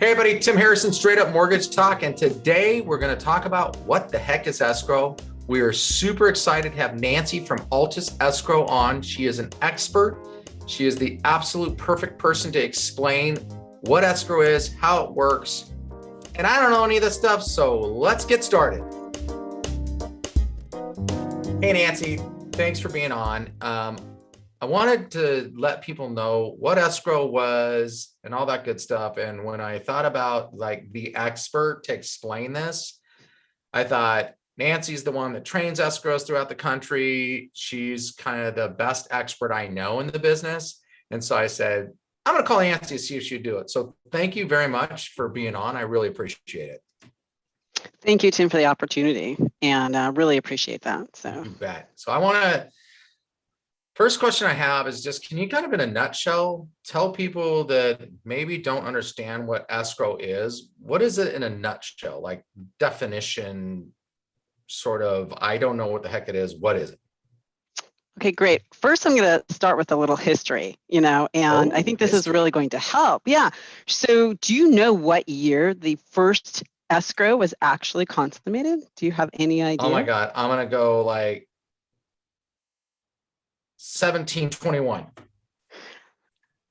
Hey everybody, Tim Harrison, Straight Up Mortgage Talk, and today we're going to talk about what the heck is escrow. We are super excited to have Nancy from Atlus Escrow on. She is an expert. She is the absolute perfect person to explain what escrow is, how it works, and I don't know any of this stuff, so let's get started. Hey Nancy, thanks for being on. I wanted to let people know what escrow was and all that good stuff. And when I thought about like the expert to explain this, I thought Nancy's the one that trains escrows throughout the country. She's kind of the best expert I know in the business. And so I said, I'm going to call Nancy to see if she'd do it. So thank you very much for being on. I really appreciate it. Thank you, Tim, for the opportunity, and I really appreciate that. So you bet. So I want to first question I have is just, can you kind of in a nutshell, tell people that maybe don't understand what escrow is? What is it in a nutshell? Like definition, sort of, I don't know what the heck it is. What is it? Okay, great. First, I'm going to start with a little history, and I think this is really going to help. Yeah. So do you know what year the first escrow was actually consummated? Do you have any idea? Oh my God. I'm going to go like 1721.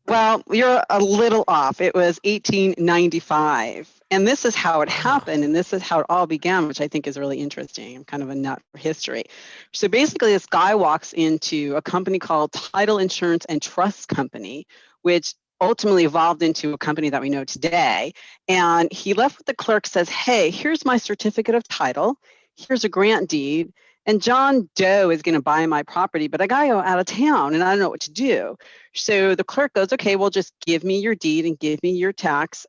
Well, you're a little off. It was 1895. And this is how it happened. And this is how it all began, which I think is really interesting. Kind of a nut for history. So basically, this guy walks into a company called Title Insurance and Trust Company, which ultimately evolved into a company that we know today. And he left with the clerk, says, hey, here's my certificate of title. Here's a grant deed. And John Doe is going to buy my property, but I got to go out of town and I don't know what to do. So the clerk goes, okay, well, just give me your deed and give me your tax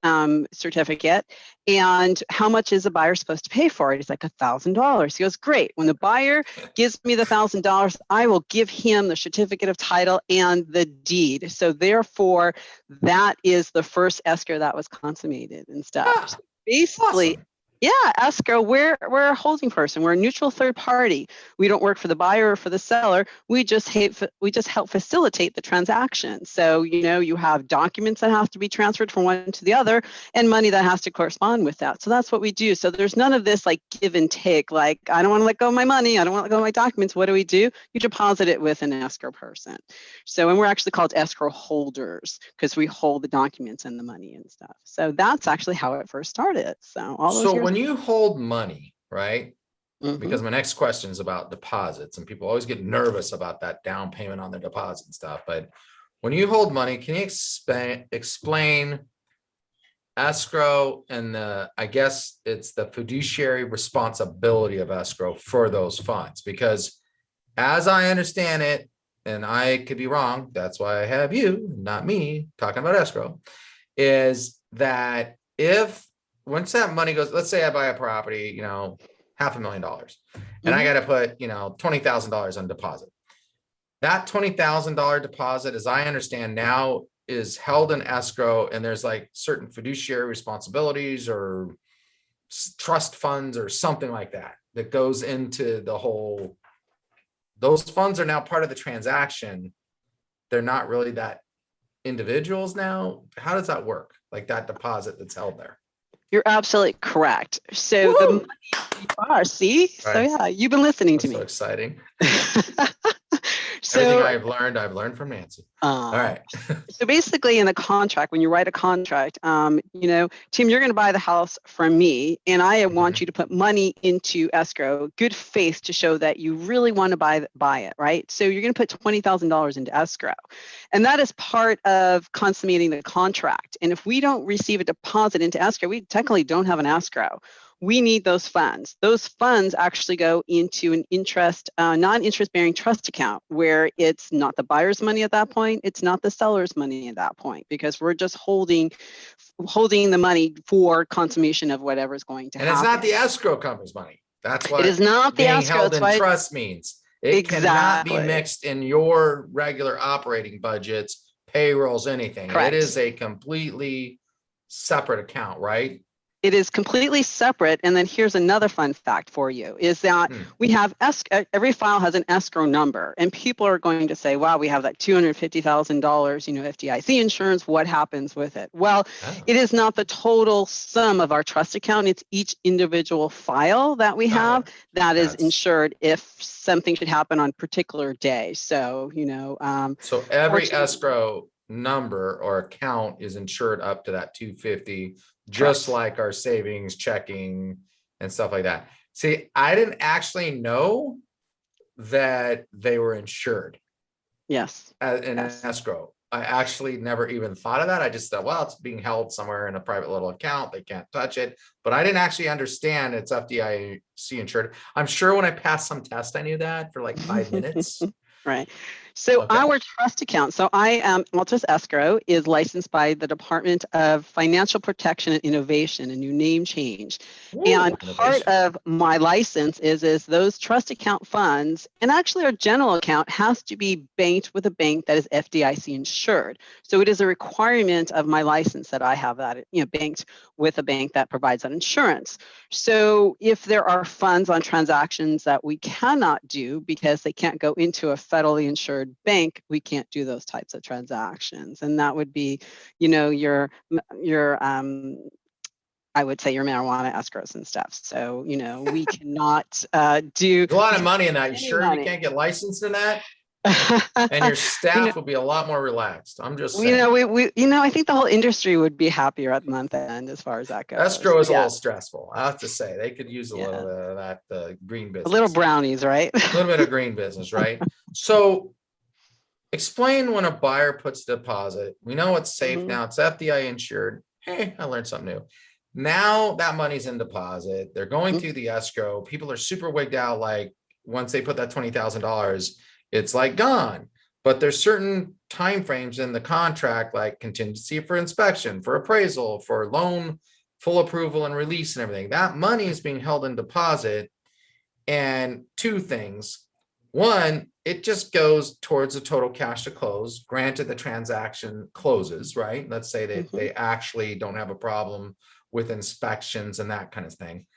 certificate. And how much is the buyer supposed to pay for it? He's like, $1,000. He goes, great. When the buyer gives me the $1,000, I will give him the certificate of title and the deed. So therefore, that is the first escrow that was consummated and stuff. So basically, awesome. Yeah, escrow, we're a holding person. We're a neutral third party. We don't work for the buyer or for the seller. We just help facilitate the transaction. So, you have documents that have to be transferred from one to the other and money that has to correspond with that. So that's what we do. So there's none of this like give and take, like, I don't want to let go of my money. I don't want to let go of my documents. What do? You deposit it with an escrow person. So, and we're actually called escrow holders because we hold the documents and the money and stuff. So that's actually how it first started. So all those years. When you hold money, right? Mm-hmm. Because my next question is about deposits, and people always get nervous about that down payment on their deposit and stuff. But when you hold money, can you explain escrow and I guess it's the fiduciary responsibility of escrow for those funds? Because as I understand it, and I could be wrong, that's why I have you, not me, talking about escrow, is that once that money goes, let's say I buy a property, $500,000, and I got to put, $20,000 on deposit. That $20,000 deposit, as I understand now, is held in escrow, and there's like certain fiduciary responsibilities or trust funds or something like that that goes into the whole. Those funds are now part of the transaction. They're not really that individuals now. How does that work? Like that deposit that's held there? You're absolutely correct. So woo! The money you are, see? Right. So yeah, you've been listening to me. So exciting. Everything I've learned from Nancy. All right. So basically in the contract, when you write a contract, Tim, you're going to buy the house from me, and I want you to put money into escrow, good faith, to show that you really want to buy it, right? So you're going to put $20,000 into escrow, and that is part of consummating the contract. And if we don't receive a deposit into escrow, we technically don't have an escrow. We need those funds. Those funds actually go into an non-interest-bearing trust account where it's not the buyer's money at that point. It's not the seller's money at that point, because we're just holding the money for consummation of whatever is going to happen. And it's not the escrow company's money. That's what it is not the escrow. Being held in trust means. It cannot be mixed in your regular operating budgets, payrolls, anything. Correct. It is a completely separate account, right? It is completely separate. And then here's another fun fact for you is that we have every file has an escrow number, and people are going to say, wow, we have that $250,000, FDIC insurance. What happens with it? Well, it is not the total sum of our trust account. It's each individual file that we have that is insured if something should happen on a particular day. So, so every escrow number or account is insured up to that 250, just like our savings, checking, and stuff like that. See, I didn't actually know that they were insured. Yes. In an escrow. I actually never even thought of that. I just thought, well, it's being held somewhere in a private little account. They can't touch it. But I didn't actually understand it's FDIC insured. I'm sure when I passed some test, I knew that for like 5 minutes. Right. So our trust account, so Atlus Escrow is licensed by the Department of Financial Protection and Innovation, a new name change. And part of my license is those trust account funds, and actually our general account has to be banked with a bank that is FDIC insured. So it is a requirement of my license that I have that, banked with a bank that provides that insurance. So if there are funds on transactions that we cannot do because they can't go into a federally insured bank, we can't do those types of transactions. And that would be, your I would say your marijuana escrows and stuff. So, we cannot do. There's a lot of money in that. You sure you can't get licensed in that? And your staff will be a lot more relaxed. I'm just saying. I think the whole industry would be happier at month end as far as that goes. Escrow is a little stressful. I have to say they could use a little bit of that green business. A little brownies, right? A little bit of green business, right? So explain when a buyer puts a deposit. We know it's safe now. It's FDIC insured. Hey, I learned something new. Now that money's in deposit. They're going through the escrow. People are super wigged out. Like once they put that $20,000, it's like gone. But there's certain timeframes in the contract, like contingency for inspection, for appraisal, for loan, full approval and release and everything. That money is being held in deposit. And two things. One, it just goes towards the total cash to close. Granted, the transaction closes, right? Let's say that they actually don't have a problem with inspections and that kind of thing.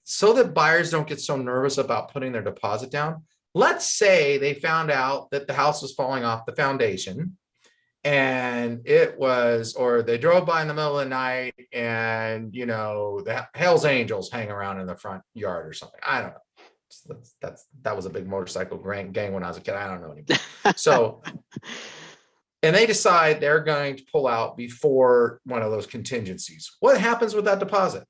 So that buyers don't get so nervous about putting their deposit down. Let's say they found out that the house was falling off the foundation and or they drove by in the middle of the night and, the Hell's Angels hang around in the front yard or something. I don't know. That was a big motorcycle gang when I was a kid. I don't know anymore. So, and they decide they're going to pull out before one of those contingencies. What happens with that deposit?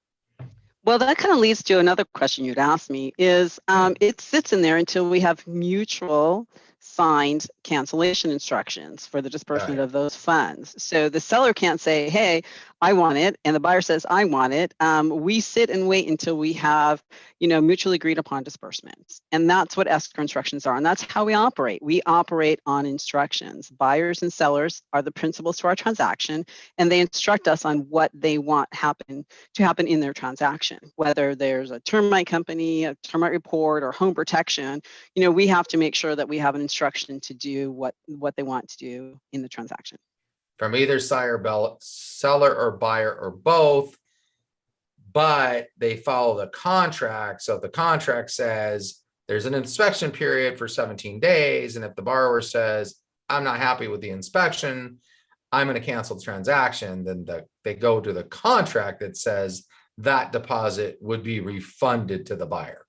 Well, that kind of leads to another question you'd ask me is it sits in there until we have mutual signed cancellation instructions for the disbursement of those funds. So the seller can't say, hey, I want it, and the buyer says, I want it. We sit and wait until we have, mutually agreed upon disbursements. And that's what escrow instructions are. And that's how we operate. We operate on instructions. Buyers and sellers are the principals to our transaction, and they instruct us on what they want to happen in their transaction. Whether there's a termite company, a termite report, or home protection, we have to make sure that we have an instruction to do what they want to do in the transaction. From either side or seller or buyer or both, but they follow the contract. So if the contract says there's an inspection period for 17 days, and if the borrower says, I'm not happy with the inspection, I'm going to cancel the transaction, then they go to the contract that says that deposit would be refunded to the buyer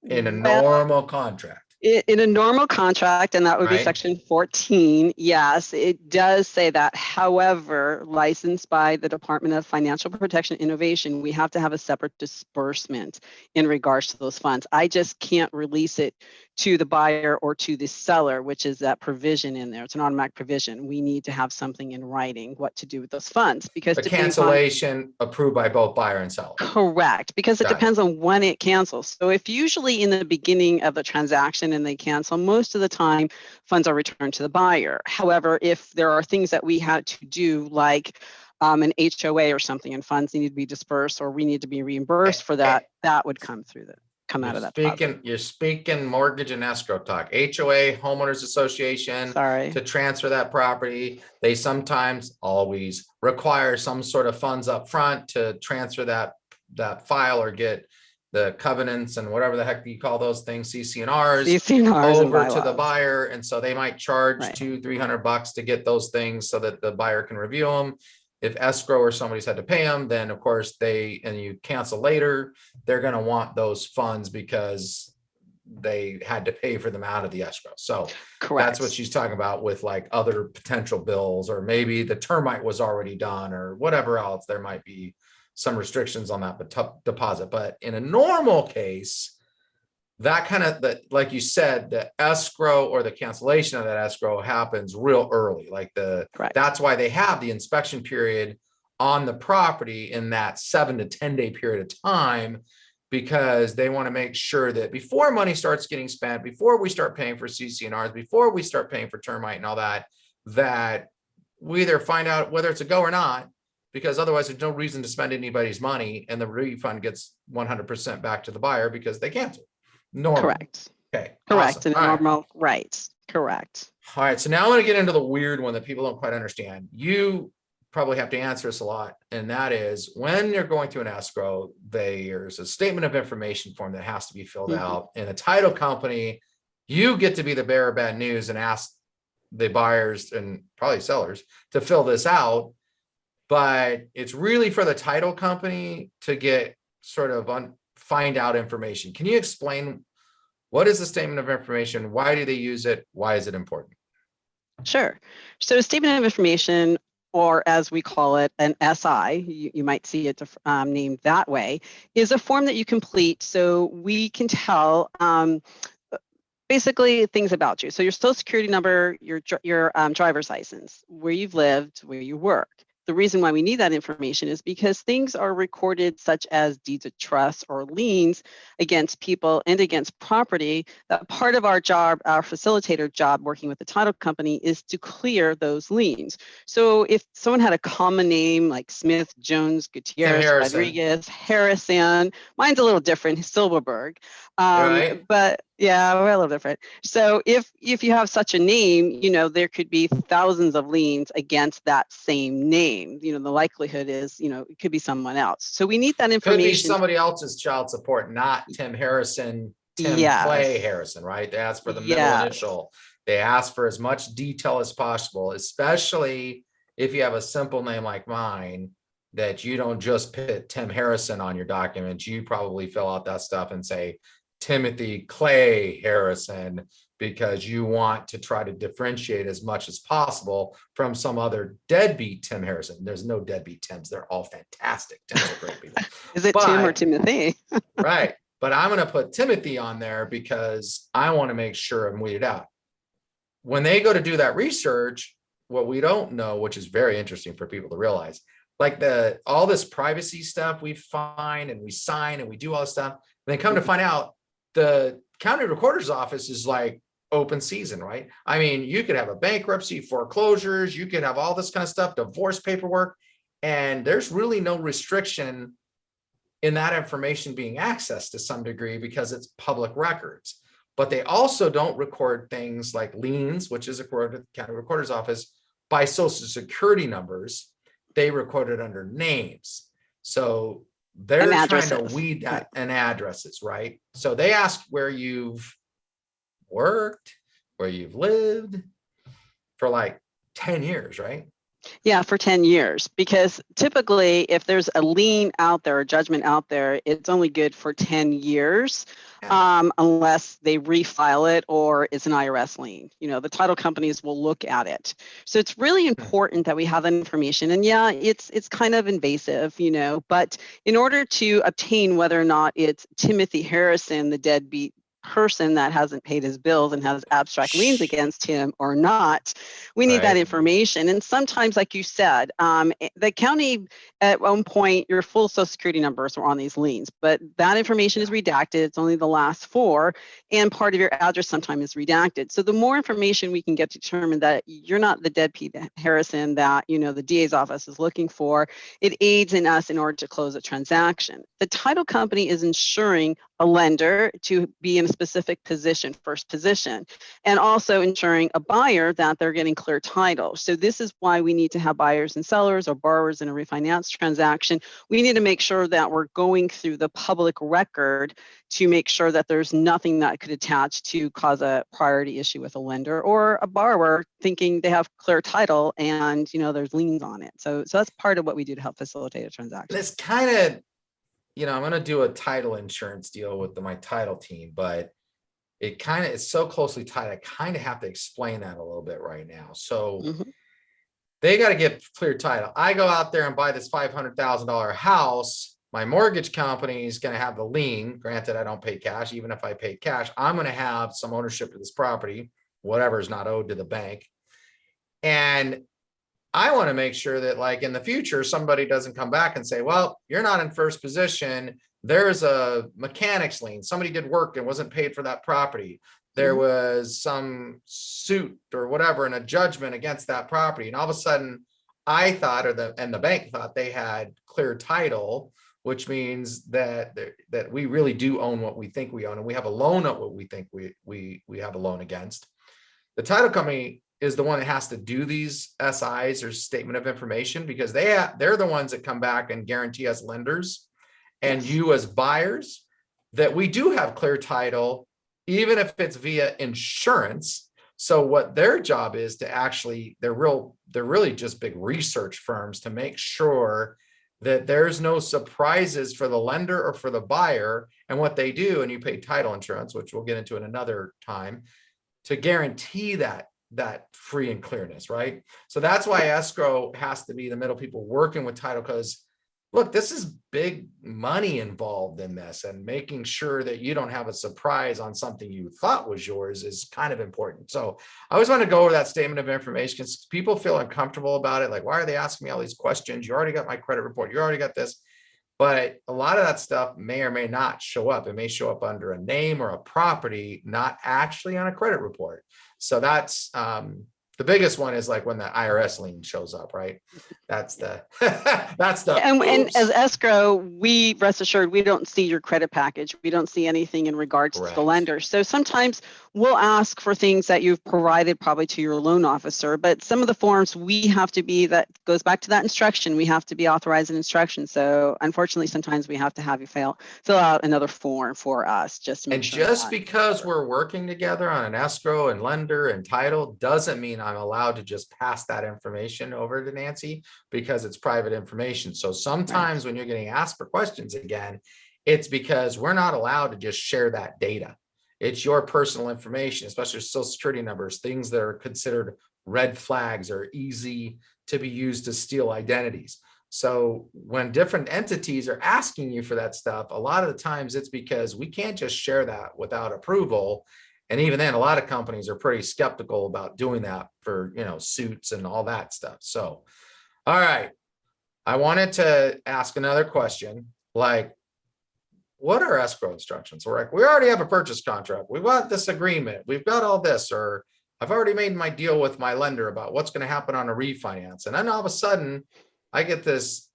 in a normal contract. In a normal contract, and that would be section 14, yes, it does say that. However, licensed by the Department of Financial Protection and Innovation, we have to have a separate disbursement in regards to those funds. I just can't release it to the buyer or to the seller, which is that provision in there. It's an automatic provision. We need to have something in writing what to do with those funds, because the cancellation approved by both buyer and seller. Correct, because it depends on when it cancels. So if usually in the beginning of the transaction and they cancel, most of the time funds are returned to the buyer. However, if there are things that we had to do, like an HOA or something, and funds need to be dispersed or we need to be reimbursed for that, that would come through come out of that deposit. You're speaking mortgage and escrow talk. HOA, homeowners association, Sorry. to transfer that property. They sometimes always require some sort of funds up front to transfer that file or get the covenants and whatever the heck you call those things, CC&Rs, CC&Rs over to the bylaws. buyer. And so they might charge Right. $200-300 to get those things so that the buyer can review them. If escrow or somebody's had to pay them, then of course and you cancel later, they're going to want those funds because they had to pay for them out of the escrow. So Correct. that's what she's talking about with like other potential bills, or maybe the termite was already done or whatever else. There might be some restrictions on that deposit. But in a normal case, that kind of, like you said, the escrow or the cancellation of that escrow happens real early. Like that's why they have the inspection period on the property in that 7 to 10 day period of time, because they want to make sure that before money starts getting spent, before we start paying for CC&Rs, before we start paying for termite and all that, that we either find out whether it's a go or not, because otherwise there's no reason to spend anybody's money and the refund gets 100% back to the buyer because they canceled. Normal. Correct. Okay. Correct. Awesome. And normal. Right. Correct. All right. So now I want to get into the weird one that people don't quite understand. You probably have to answer this a lot. And that is, when you're going through an escrow, there's a statement of information form that has to be filled out. In a title company, you get to be the bearer of bad news and ask the buyers and probably sellers to fill this out. But it's really for the title company to get sort of find out information. Can you explain what is the statement of information? Why do they use it? Why is it important? Sure. So a statement of information, or as we call it, an SI, you might see it named that way, is a form that you complete so we can tell basically things about you. So your social security number, your driver's license, where you've lived, where you work. The reason why we need that information is because things are recorded, such as deeds of trust or liens against people and against property. That part of our job, our facilitator job working with the title company, is to clear those liens. So if someone had a common name like Smith, Jones, Gutierrez, Rodriguez, Harrison, mine's a little different, Silberberg. Right. But yeah, we're a little different. So if you have such a name, there could be thousands of liens against that same name. The likelihood is, it could be someone else. So we need that information. Could be somebody else's child support, not Tim Harrison, Clay Harrison, right? They ask for the middle initial. They ask for as much detail as possible, especially if you have a simple name like mine, that you don't just put Tim Harrison on your document. You probably fill out that stuff and say Timothy Clay Harrison, because you want to try to differentiate as much as possible from some other deadbeat Tim Harrison. There's no deadbeat Tims. They're all fantastic. Tims are great people. Is it Tim or Timothy? Right. But I'm going to put Timothy on there because I want to make sure I'm weeded out. When they go to do that research, what we don't know, which is very interesting for people to realize, like all this privacy stuff we find and we sign and we do all this stuff, and they come to find out the county recorder's office is like open season, right? I mean, you could have a bankruptcy, foreclosures, you could have all this kind of stuff, divorce paperwork, and there's really no restriction in that information being accessed to some degree because it's public records. But they also don't record things like liens, which is recorded at the county recorder's office, by social security numbers. They record it under names. So they're trying to weed that, and addresses, right? So they ask where you've worked, where you've lived for like 10 years, right? Yeah, for 10 years, because typically if there's a lien out there, a judgment out there, it's only good for 10 years, unless they refile it or it's an IRS lien. The title companies will look at it. So it's really important that we have that information. And yeah, it's kind of invasive, but in order to obtain whether or not it's Timothy Harrison, the deadbeat person that hasn't paid his bills and has abstract liens against him or not, we need that information. And sometimes, like you said, the county at one point, your full social security numbers were on these liens, but that information is redacted. It's only the last four, and part of your address sometimes is redacted. So the more information we can get to determine that you're not the deadbeat Harrison that the DA's office is looking for, it aids in us in order to close a transaction. The title company is ensuring a lender to be in a specific position, first position, and also ensuring a buyer that they're getting clear title. So this is why we need to have buyers and sellers or borrowers in a refinance transaction. We need to make sure that we're going through the public record to make sure that there's nothing that could attach to cause a priority issue with a lender or a borrower thinking they have clear title and there's liens on it. So that's part of what we do to help facilitate a transaction. This kind of, I'm going to do a title insurance deal with my title team, but it's so closely tied. I kind of have to explain that a little bit right now. So they got to get clear title. I go out there and buy this $500,000 house. My mortgage company is going to have the lien. Granted, I don't pay cash. Even if I pay cash, I'm going to have some ownership of this property, whatever is not owed to the bank. And I want to make sure that, like, in the future, somebody doesn't come back and say, well, you're not in first position. There's a mechanics lien. Somebody did work and wasn't paid for that property. There was some suit or whatever and a judgment against that property. And all of a sudden I thought, and the bank thought they had clear title, which means that we really do own what we think we own. And we have a loan on what we think we have a loan against. The title company is the one that has to do these SIs or statement of information, because they're the ones that come back and guarantee us lenders and you as buyers that we do have clear title, even if it's via insurance. So what their job is to actually, they're really just big research firms to make sure that there's no surprises for the lender or for the buyer. And what they do, and you pay title insurance, which we'll get into in another time, to guarantee that free and clearness, right? So that's why escrow has to be the middle people working with title, because look, this is big money involved in this, and making sure that you don't have a surprise on something you thought was yours is kind of important. So I always want to go over that statement of information, because people feel uncomfortable about it. Like, why are they asking me all these questions? You already got my credit report. You already got this. But a lot of that stuff may or may not show up. It may show up under a name or a property, not actually on a credit report. So that's the biggest one, is like when the IRS lien shows up, right? That's the and as escrow, we rest assured we don't see your credit package. We don't see anything in regards to the lender. So sometimes we'll ask for things that you've provided probably to your loan officer, but some of the forms we have to be, that goes back to that instruction, we have to be authorized in instruction. So unfortunately, sometimes we have to have you fill out another form for us just to make sure. And just because we're working together on an escrow and lender and title doesn't mean I'm allowed to just pass that information over to Nancy, because it's private information. So sometimes when you're getting asked for questions again, it's because we're not allowed to just share that data. It's your personal information, especially social security numbers, things that are considered red flags or easy to be used to steal identities. So when different entities are asking you for that stuff, a lot of the times it's because we can't just share that without approval. And even then, a lot of companies are pretty skeptical about doing that for, suits and all that stuff. So, all right. I wanted to ask another question, like, what are escrow instructions? We're like, we already have a purchase contract. We've got this agreement. We've got all this, or I've already made my deal with my lender about what's going to happen on a refinance. And then all of a sudden I get this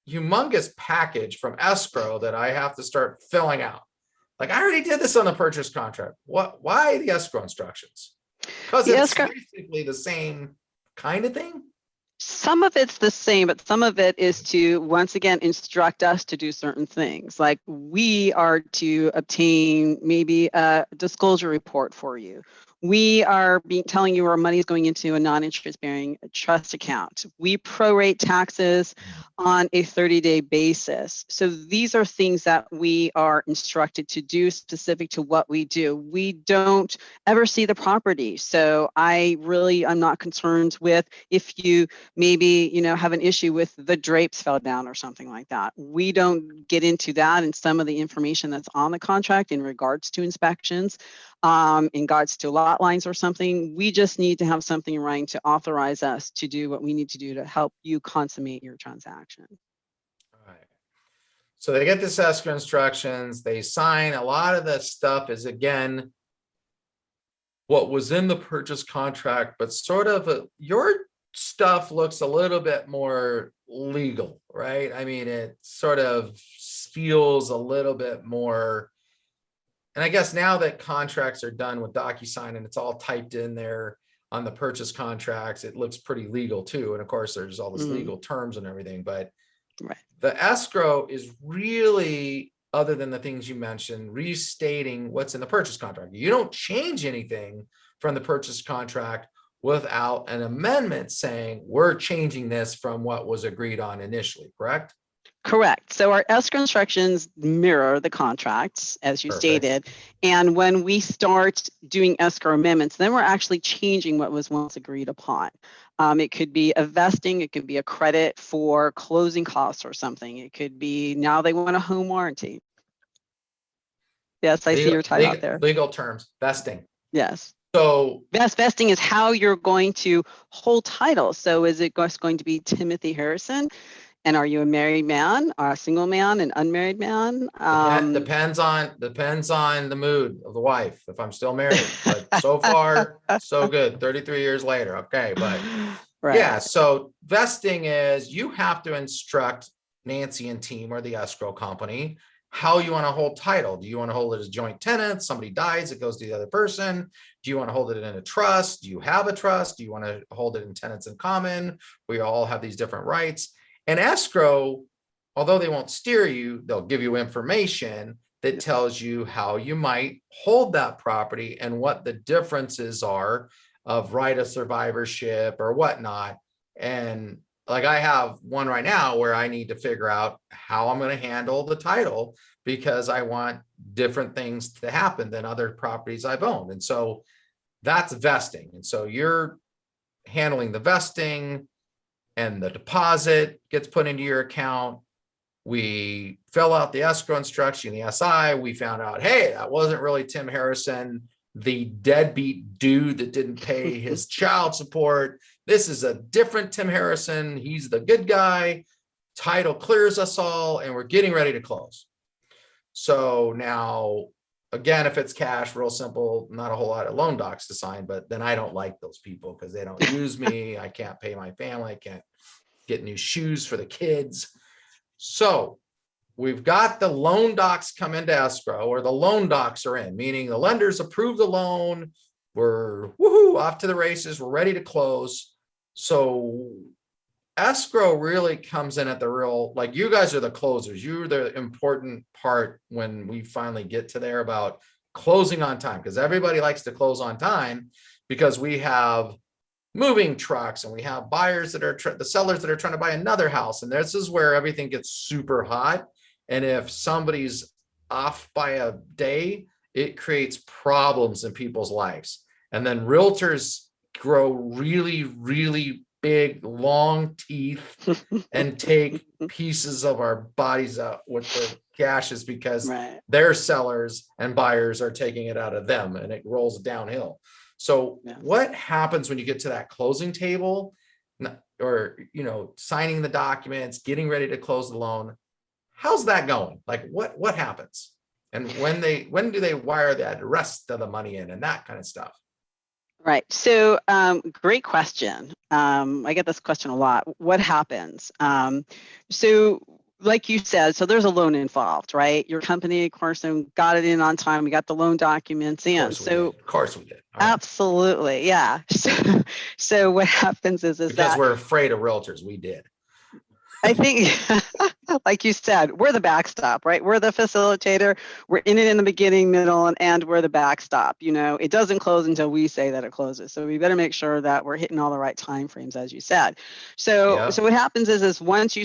humongous package from escrow that I have to start filling out. Like, I already did this on the purchase contract. Why the escrow instructions? Because it's basically the same kind of thing. Some of it's the same, but some of it is to, once again, instruct us to do certain things. Like, we are to obtain maybe a disclosure report for you. We are telling you our money is going into a non-interest bearing trust account. We prorate taxes on a 30-day basis. So these are things that we are instructed to do specific to what we do. We don't ever see the property. So I'm not concerned with if you maybe, have an issue with the drapes fell down or something like that. We don't get into that and some of the information that's on the contract in regards to inspections. In regards to lot lines or something, we just need to have something in writing to authorize us to do what we need to do to help you consummate your transaction. All right. So they get this escrow instructions, they sign. A lot of that stuff is, again, what was in the purchase contract, but sort of your stuff looks a little bit more legal, right? I mean, it sort of feels a little bit more And I guess now that contracts are done with DocuSign and it's all typed in there on the purchase contracts, it looks pretty legal too. And of course, there's all this legal terms and everything, but Right. the escrow is really, other than the things you mentioned, restating what's in the purchase contract. You don't change anything from the purchase contract without an amendment saying we're changing this from what was agreed on initially, correct? Correct. So our escrow instructions mirror the contracts, as you Perfect. stated. And when we start doing escrow amendments, then we're actually changing what was once agreed upon. It could be a vesting, it could be a credit for closing costs or something. It could be now they want a home warranty. Yes, I see your title out there. Legal terms, vesting. Yes. So vesting is how you're going to hold title. So is it just going to be Timothy Harrison? And are you a married man, or a single man, an unmarried man? Depends on the mood of the wife, if I'm still married. But so far, so good. 33 years later. Okay, but right. Yeah, so vesting is you have to instruct Nancy and team or the escrow company how you want to hold title. Do you want to hold it as joint tenants? Somebody dies, it goes to the other person. Do you want to hold it in a trust? Do you have a trust? Do you want to hold it in tenants in common? We all have these different rights. And escrow, although they won't steer you, they'll give you information that tells you how you might hold that property and what the differences are of right of survivorship or whatnot. And like I have one right now where I need to figure out how I'm going to handle the title because I want different things to happen than other properties I've owned. And so that's vesting. And so you're handling the vesting and the deposit gets put into your account. We fill out the escrow instruction, the SI. We found out, hey, that wasn't really Tim Harrison, the deadbeat dude that didn't pay his child support. This is a different Tim Harrison. He's the good guy. Title clears us all, and we're getting ready to close. So now, again, if it's cash, real simple, not a whole lot of loan docs to sign, but then I don't like those people because they don't use me. I can't pay my family. I can't get new shoes for the kids. So we've got the loan docs come into escrow, or the loan docs are in, meaning the lenders approve the loan. We're woohoo, off to the races. We're ready to close. So escrow really comes in at the real, like you guys are the closers. You're the important part when we finally get to there about closing on time, because everybody likes to close on time because we have moving trucks and we have buyers that are the sellers that are trying to buy another house. And this is where everything gets super hot. And if somebody's off by a day, it creates problems in people's lives. And then realtors grow really, really big, long teeth and take pieces of our bodies out with the gashes because their sellers and buyers are taking it out of them, and it rolls downhill. So what happens when you get to that closing table, or, you know, signing the documents, getting ready to close the loan? How's that going? Like what happens? And when do they wire that rest of the money in and that kind of stuff? Right. So great question. I get this question a lot. What happens? So like you said, so there's a loan involved, right? Your company, of course, got it in on time. We got the loan documents in. Of course we did. Absolutely. Yeah. So what happens is because that we're afraid of realtors. We did. I think, like you said, we're the backstop, right? We're the facilitator. We're in it in the beginning, middle, and end. We're the backstop. You know, it doesn't close until we say that it closes. So we better make sure that we're hitting all the right time frames, as you said. So what happens is once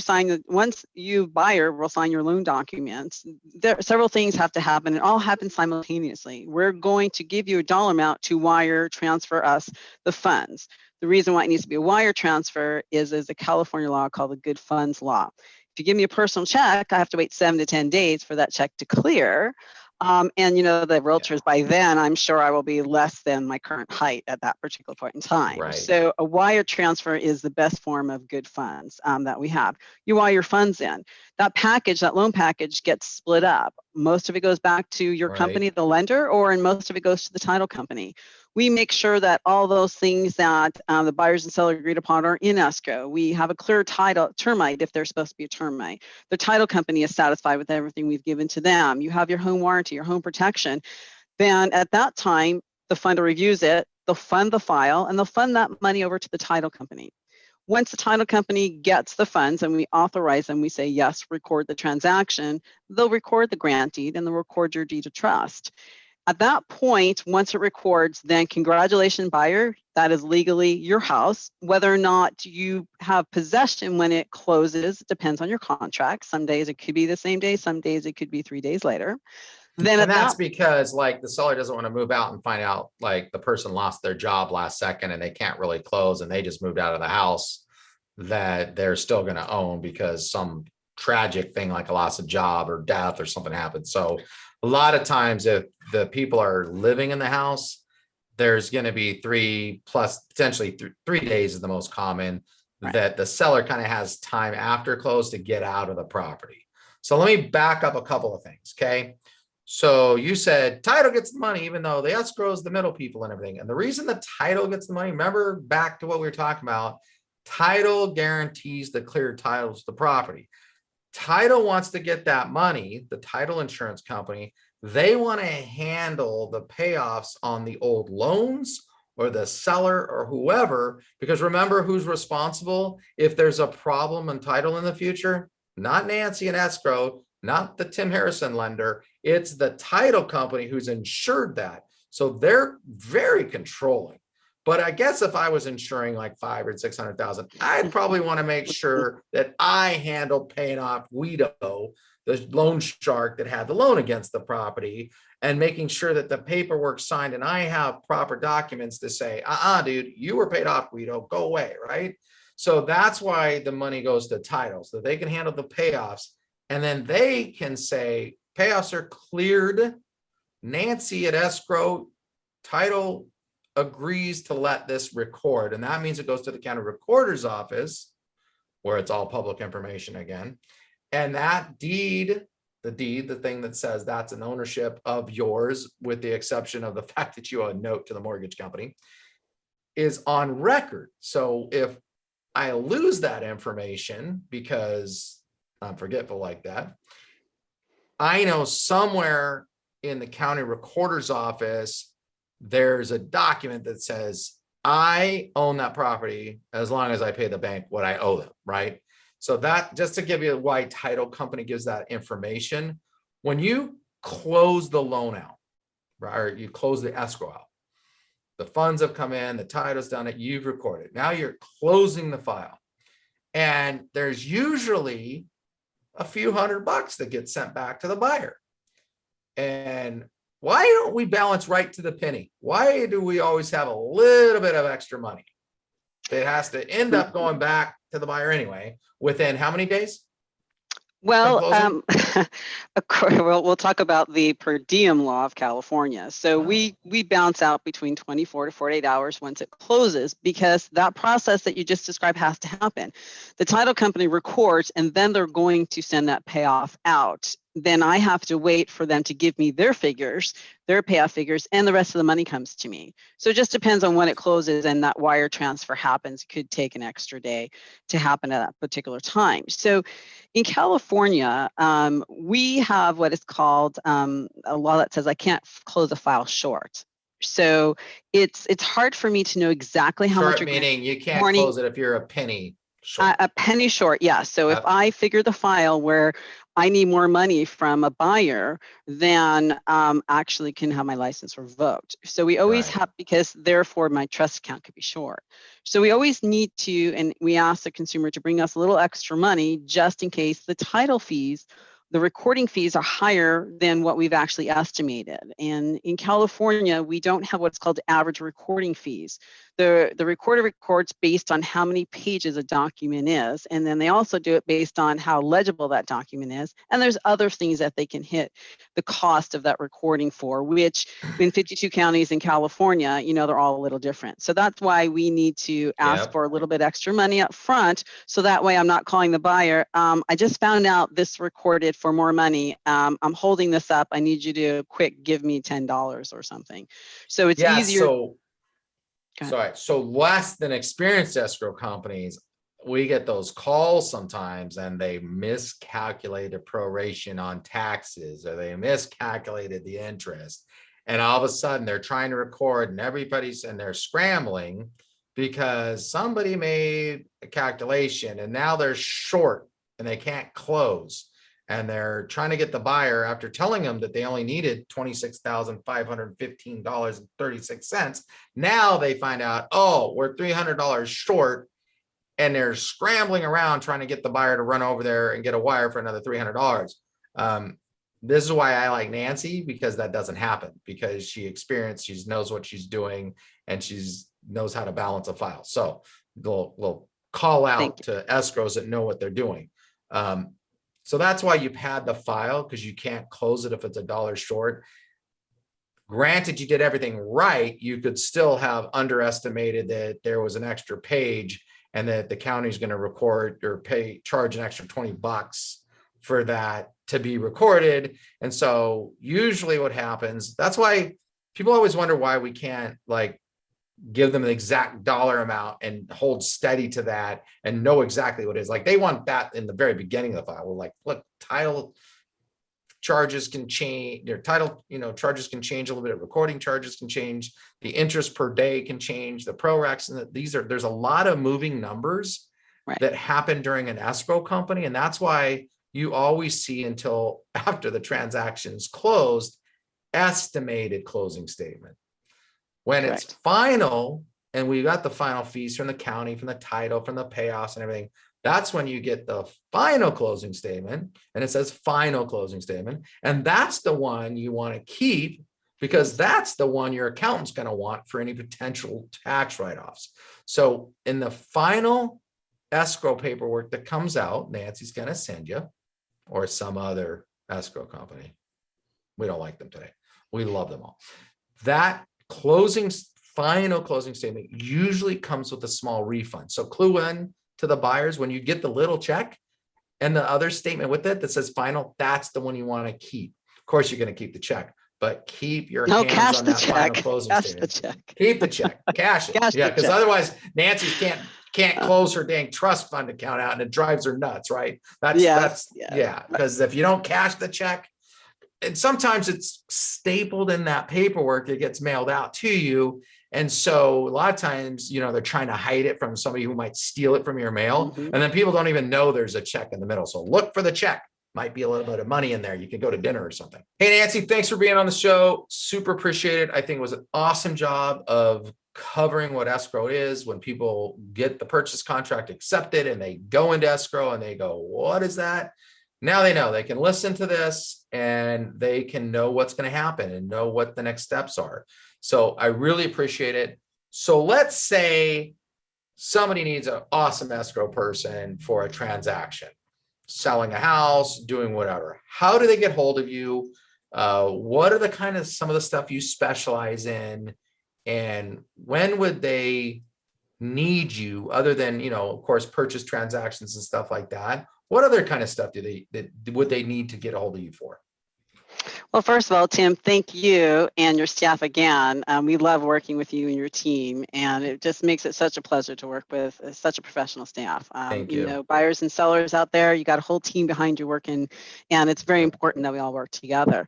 you buyer will sign your loan documents, there several things have to happen. It all happens simultaneously. We're going to give you a dollar amount to wire transfer us the funds. The reason why it needs to be a wire transfer is a California law called the Good Funds Law. If you give me a personal check, I have to wait 7 to 10 days for that check to clear. And you know, the realtors by then, I'm sure I will be less than my current height at that particular point in time. Right. So a wire transfer is the best form of good funds that we have. You wire your funds in. That package, that loan package gets split up. Most of it goes back to your company, Right. the lender, or and most of it goes to the title company. We make sure that all those things that the buyers and seller agreed upon are in escrow. We have a clear title termite if there's supposed to be a termite. The title company is satisfied with everything we've given to them. You have your home warranty, your home protection. Then at that time, the funder reviews it, they'll fund the file, and they'll fund that money over to the title company. Once the title company gets the funds and we authorize them, we say, yes, record the transaction, they'll record the grant deed and they'll record your deed of trust. At that point, once it records, then congratulations, buyer, that is legally your house. Whether or not you have possession when it closes depends on your contract. Some days it could be the same day, some days it could be 3 days later. Then And at that's that, because like the seller doesn't want to move out and find out like the person lost their job last second and they can't really close and they just moved out of the house that they're still going to own because some tragic thing like a loss of job or death or something happened. So a lot of times if the people are living in the house, there's going to be 3 plus potentially 3 days is the most common right. that the seller kind of has time after close to get out of the property. So let me back up a couple of things. Okay. So you said title gets the money, even though the escrow is the middle people and everything. And the reason the title gets the money, remember back to what we were talking about, title guarantees the clear title to the property. Title wants to get that money, the title insurance company, they want to handle the payoffs on the old loans or the seller or whoever, because remember who's responsible if there's a problem in title in the future? Not Nancy and escrow, not the Tim Harrison lender. It's the title company who's insured that. So they're very controlling. But I guess if I was insuring like 500 or 600,000, I'd probably want to make sure that I handle paying off Guido, the loan shark that had the loan against the property, and making sure that the paperwork signed and I have proper documents to say, dude, you were paid off, Guido, go away, right? So that's why the money goes to title, so they can handle the payoffs. And then they can say, payoffs are cleared. Nancy at escrow, title agrees to let this record. And that means it goes to the county recorder's office, where it's all public information again. And that deed, the thing that says that's an ownership of yours, with the exception of the fact that you owe a note to the mortgage company, is on record. So if I lose that information because I'm forgetful like that, I know somewhere in the county recorder's office, there's a document that says I own that property as long as I pay the bank what I owe them, right? So that, just to give you why title company gives that information, when you close the loan out, right, or you close the escrow out, the funds have come in, the title's done it, you've recorded. Now you're closing the file. And there's usually a few $100 that get sent back to the buyer. And why don't we balance right to the penny? Why do we always have a little bit of extra money that has to end up going back to the buyer anyway, within how many days? Well, of course, we'll talk about the per diem law of California. So we bounce out between 24 to 48 hours once it closes, because that process that you just described has to happen. The title company records, and then they're going to send that payoff out. Then I have to wait for them to give me their figures, their payoff figures, and the rest of the money comes to me. So it just depends on when it closes and that wire transfer happens. It could take an extra day to happen at that particular time. So in California, we have what is called a law that says I can't close a file short. So it's hard for me to know exactly how much. Meaning you can't close it if you're a penny short. A penny short, yeah. So if I figure the file where I need more money from a buyer, then actually can have my license revoked. So we always have, because therefore my trust account could be short. So we always need to, and we ask the consumer to bring us a little extra money just in case the title fees, the recording fees are higher than what we've actually estimated. And in California, we don't have what's called average recording fees. The recorder records based on how many pages a document is, and then they also do it based on how legible that document is. And there's other things that they can hit the cost of that recording for, which in 52 counties in California, they're all a little different. So that's why we need to ask for a little bit extra money up front, so that way I'm not calling the buyer. I just found out this recorded for more money. I'm holding this up. I need you to quick give me $10 or something. So it's Yeah, easier. so sorry. So less than experienced escrow companies, we get those calls sometimes and they miscalculated proration on taxes, or they miscalculated the interest. And all of a sudden they're trying to record and they're scrambling because somebody made a calculation and now they're short and they can't close. And they're trying to get the buyer, after telling them that they only needed $26,515.36. Now they find out, oh, we're $300 short. And they're scrambling around trying to get the buyer to run over there and get a wire for another $300. This is why I like Nancy, because that doesn't happen, because she knows what she's doing, and knows how to balance a file. So we'll call out to escrows that know what they're doing. So that's why you've had the file, because you can't close it if it's $1 short. Granted, you did everything right, you could still have underestimated that there was an extra page and that the county's going to record or charge an extra $20 for that to be recorded. And so usually what happens, that's why people always wonder why we can't like give them the exact dollar amount and hold steady to that and know exactly what it is. Like they want that in the very beginning of the file. We're like, look, title charges can change, their title, charges can change a little bit, recording charges can change, the interest per day can change, the pro-racs, and there's a lot of moving numbers that happen during an escrow company. And that's why you always see, until after the transaction's closed, estimated closing statement. When it's final, and we got the final fees from the county, from the title, from the payoffs and everything, that's when you get the final closing statement, and it says final closing statement. And that's the one you want to keep, because that's the one your accountant's going to want for any potential tax write-offs. So in the final escrow paperwork that comes out, Nancy's going to send you, or some other escrow company. We don't like them today. We love them all. That final closing statement usually comes with a small refund. So clue in to the buyers, when you get the little check and the other statement with it that says final, that's the one you want to keep. Of course, you're going to keep the check, but keep your hands on that final closing statement. Keep the check, cash it. Yeah, because otherwise Nancy can't close her dang trust fund account out, and it drives her nuts, right? That's because if you don't cash the check, and sometimes it's stapled in that paperwork that gets mailed out to you. And so a lot of times, they're trying to hide it from somebody who might steal it from your mail. And then people don't even know there's a check in the middle. So look for the check. Might be a little bit of money in there. You can go to dinner or something. Hey, Nancy, thanks for being on the show. Super appreciate it. I think it was an awesome job of covering what escrow is. When people get the purchase contract accepted and they go into escrow and they go, what is that? Now they know. They can listen to this and they can know what's going to happen and know what the next steps are. So I really appreciate it. So let's say somebody needs an awesome escrow person for a transaction, selling a house, doing whatever. How do they get hold of you? What are some of the stuff you specialize in? And when would they need you, other than, of course, purchase transactions and stuff like that? What other kind of stuff would they need to get a hold of you for? Well, first of all, Tim, thank you and your staff again. We love working with you and your team, and it just makes it such a pleasure to work with such a professional staff. Thank you. Buyers and sellers out there, you got a whole team behind you working, and it's very important that we all work together.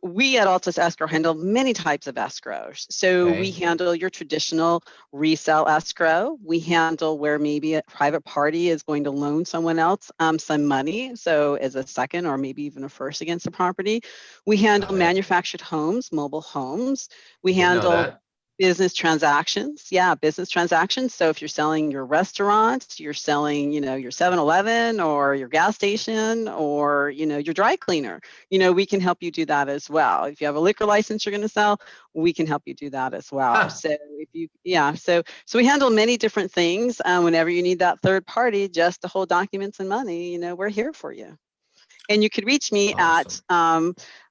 We at Atlus Escrow handle many types of escrows. So we handle your traditional resale escrow. We handle where maybe a private party is going to loan someone else some money, so as a second or maybe even a first against the property. We handle manufactured homes, mobile homes. We handle business transactions. Yeah, business transactions. So if you're selling your restaurant, you're selling, your 7-Eleven or your gas station or, your dry cleaner, we can help you do that as well. If you have a liquor license you're going to sell, we can help you do that as well. So so we handle many different things. Whenever you need that third party just to hold documents and money, we're here for you. And you could reach me at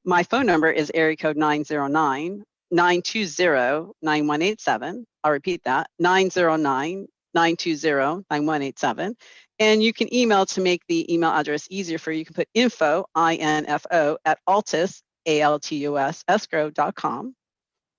my phone number is area code 909-920-9187. I'll repeat that, 909-920-9187. And you can email to make the email address easier for you. You can put info, I-N-F-O, at Altus, A-L-T-U-S, escrow.com.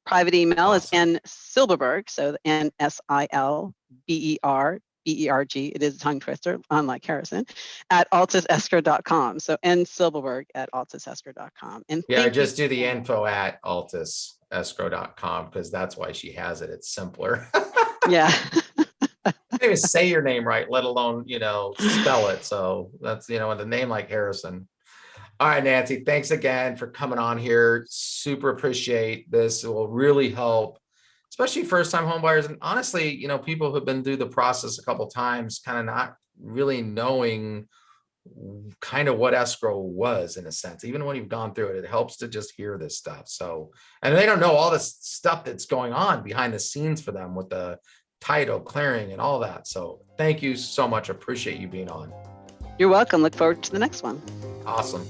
Private email is Awesome. Silberberg, so N-S-I-L-B-E-R-B-E-R-G. It is a tongue twister, unlike Harrison, at altusescrow.com. So N Silberberg at altusescrow.com. And Yeah, thank you just do the so much. info at altusescrow.com because that's why she has it. It's simpler. Yeah. Can't even say your name right, let alone, spell it. So that's, with a name like Harrison. All right, Nancy, thanks again for coming on here. Super appreciate this. It will really help, especially first-time homebuyers. And honestly, people who've been through the process a couple of times, kind of not really knowing kind of what escrow was in a sense. Even when you've gone through it, it helps to just hear this stuff. So, and they don't know all this stuff that's going on behind the scenes for them with the title clearing and all that. So thank you so much. Appreciate you being on. You're welcome. Look forward to the next one. Awesome.